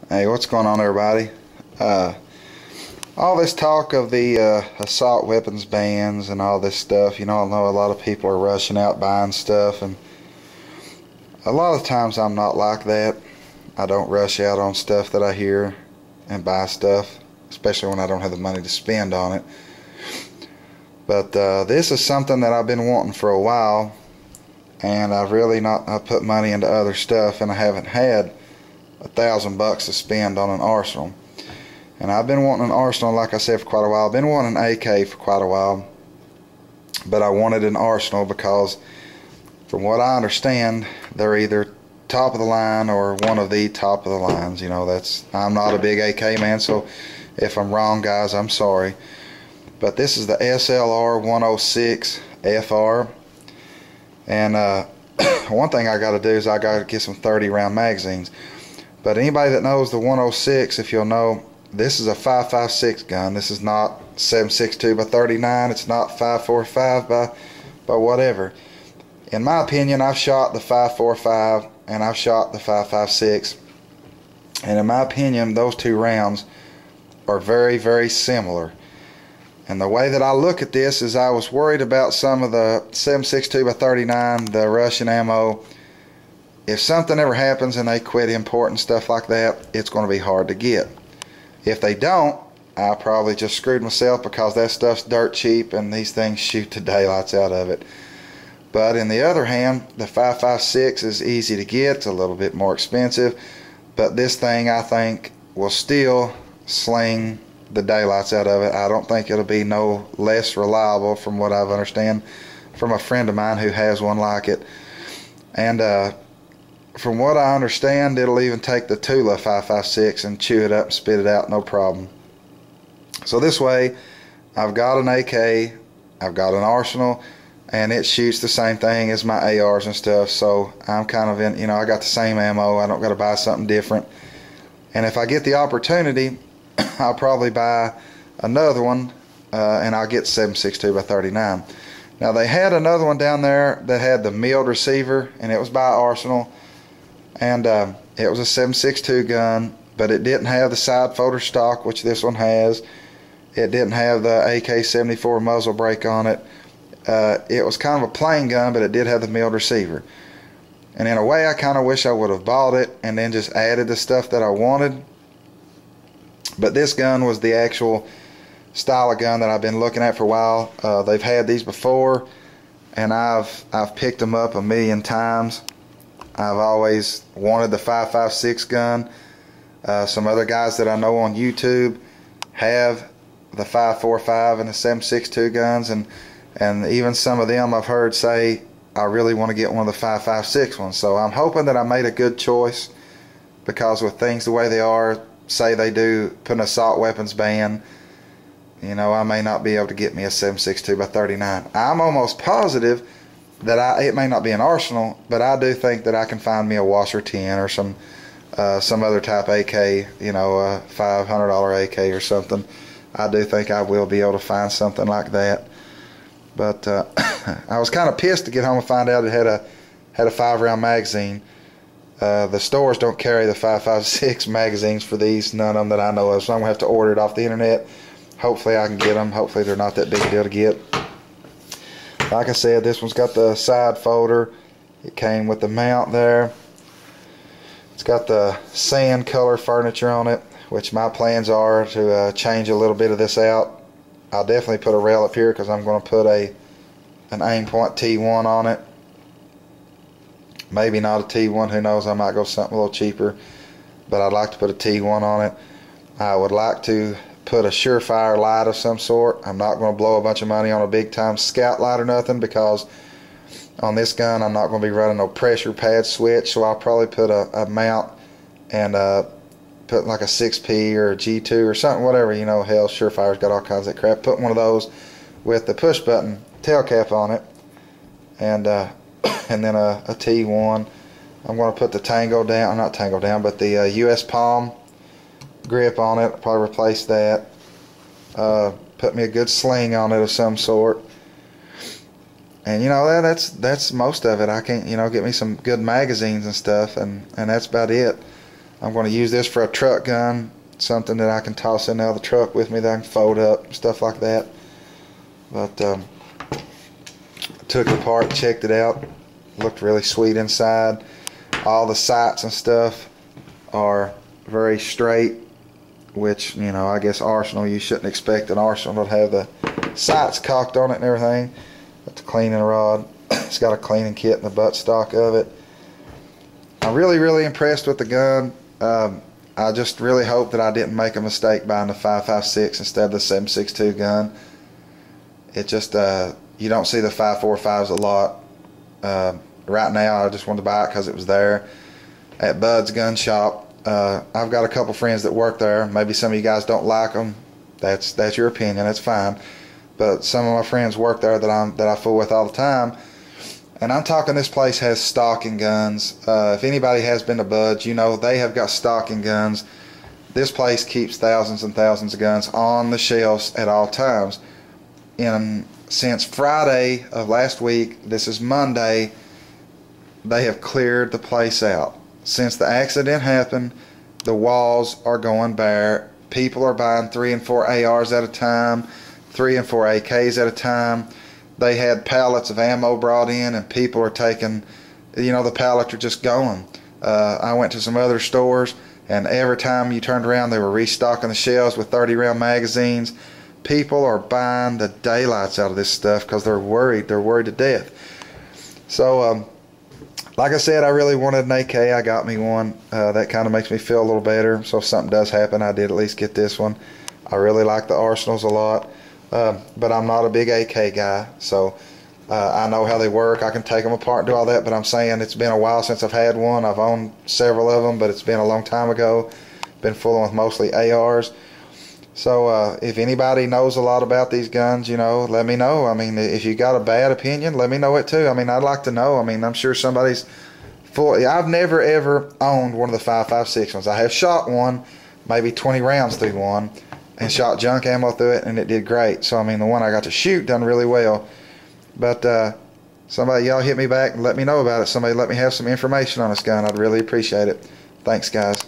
Hey, what's going on, everybody? All this talk of the assault weapons bans and all this stuff, I know a lot of people are rushing out buying stuff, and a lot of times I'm not like that. I don't rush out on stuff that I hear and buy stuff, especially when I don't have the money to spend on it. But this is something that I've been wanting for a while, and I've put money into other stuff, and I haven't had $1,000 to spend on an arsenal. And I've been wanting an arsenal, like I said, for quite a while. I've been wanting an AK for quite a while, but I wanted an arsenal because, from what I understand, they're either top of the line or one of the top of the lines. I'm not a big AK man, so if I'm wrong, guys, I'm sorry. But this is the SLR106FR, and one thing I got to do is I got to get some 30 round magazines. But anybody that knows the 106, if you'll know, this is a 5.56 gun. This is not 7.62 by 39. It's not 5.45 by whatever. In my opinion, I've shot the 5.45 and I've shot the 5.56, and in my opinion, those two rounds are very, very similar. And the way that I look at this is, I was worried about some of the 7.62 by 39, the Russian ammo. If something ever happens and they quit importing stuff like that, it's going to be hard to get. If they don't, I probably just screwed myself, because that stuff's dirt cheap and these things shoot the daylights out of it. But in the other hand, the 5.56 is easy to get. It's a little bit more expensive, but this thing, I think, will still sling the daylights out of it. I don't think it'll be no less reliable, from what I've understand from a friend of mine who has one like it. And from what I understand, it'll even take the Tula 5.56 and chew it up and spit it out, no problem. So this way, I've got an AK, I've got an arsenal, and it shoots the same thing as my ARs and stuff. So I'm kind of in, I got the same ammo. I don't got to buy something different. And if I get the opportunity, I'll probably buy another one, and I'll get 7.62 by 39. Now, they had another one down there that had the milled receiver, and it was by Arsenal. And it was a 7.62 gun, but it didn't have the side folder stock, which this one has. It didn't have the AK-74 muzzle brake on it. It was kind of a plain gun, but it did have the milled receiver. And in a way, I kind of wish I would have bought it and then just added the stuff that I wanted. But this gun was the actual style of gun that I've been looking at for a while. They've had these before, and I've picked them up a million times. I've always wanted the 5.56 gun. Some other guys that I know on YouTube have the 5.45 and the 7.62 guns, and even some of them I've heard say, I really want to get one of the 5.56 ones. So I'm hoping that I made a good choice, because with things the way they are, say they do put an assault weapons ban, I may not be able to get me a 7.62 by 39. I'm almost positive that it may not be an arsenal, but I do think that I can find me a Washer 10 or some other type AK, a $500 AK or something. I do think I will be able to find something like that. But I was kind of pissed to get home and find out it had a 5-round magazine. The stores don't carry the 5.56 magazines for these, none of them that I know of, so I'm gonna have to order it off the internet. Hopefully I can get them. Hopefully they're not that big a deal to get. Like I said, this one's got the side folder. It came with the mount there. It's got the sand color furniture on it, which my plans are to change a little bit of this out. I'll definitely put a rail up here, because I'm going to put an Aimpoint T1 on it. Maybe not a T1, who knows, I might go something a little cheaper, but I'd like to put a T1 on it. I would like to put a Surefire light of some sort. I'm not going to blow a bunch of money on a big time scout light or nothing, because on this gun I'm not going to be running no pressure pad switch. So I'll probably put a mount and put like a 6P or a G2 or something, whatever. Hell, Surefire's got all kinds of crap. Put one of those with the push button tail cap on it, and then a T1. I'm going to put the Tango down, not Tango down, but the US Palm grip on it. I'll probably replace that. Put me a good sling on it of some sort. And that's most of it. I can't, get me some good magazines and stuff, and that's about it. I'm going to use this for a truck gun, something that I can toss in the other truck with me that I can fold up, stuff like that. But took it apart, checked it out, looked really sweet inside. All the sights and stuff are very straight, which, you know, I guess Arsenal, you shouldn't expect an Arsenal to have the sights cocked on it and everything. Got the cleaning rod. It's got a cleaning kit in the buttstock of it. I'm really impressed with the gun. I just really hope that I didn't make a mistake buying the 5.56 instead of the 7.62 gun. It just, you don't see the 5.45s a lot. Right now, I just wanted to buy it because it was there at Bud's gun shop. I've got a couple friends that work there. Maybe some of you guys don't like them. That's your opinion. That's fine. But some of my friends work there that I fool with all the time. And I'm talking, this place has stocking guns. If anybody has been to Bud's, you know they have got stocking guns. This place keeps thousands and thousands of guns on the shelves at all times. And since Friday of last week, this is Monday, they have cleared the place out. Since the accident happened, the walls are going bare. People are buying 3 and 4 ARs at a time, 3 and 4 AKs at a time. They had pallets of ammo brought in, and people are taking, you know, the pallets are just going. I went to some other stores, and every time you turned around, they were restocking the shelves with 30-round magazines. People are buying the daylights out of this stuff because they're worried. They're worried to death. So, like I said, I really wanted an AK. I got me one. That kind of makes me feel a little better. So if something does happen, I did at least get this one. I really like the Arsenals a lot. But I'm not a big AK guy, so I know how they work. I can take them apart and do all that, but I'm saying it's been a while since I've had one. I've owned several of them, but it's been a long time ago. Been fooling with mostly ARs. So if anybody knows a lot about these guns, you know, let me know. I mean, if you got a bad opinion, let me know it too. I mean, I'd like to know. I mean, I'm sure somebody's full. I've never ever owned one of the 5.56 ones. I have shot one, maybe 20 rounds through one, and shot junk ammo through it, and it did great. So I mean, the one I got to shoot done really well. But somebody, y'all hit me back and let me know about it. Somebody let me have some information on this gun. I'd really appreciate it. Thanks, guys.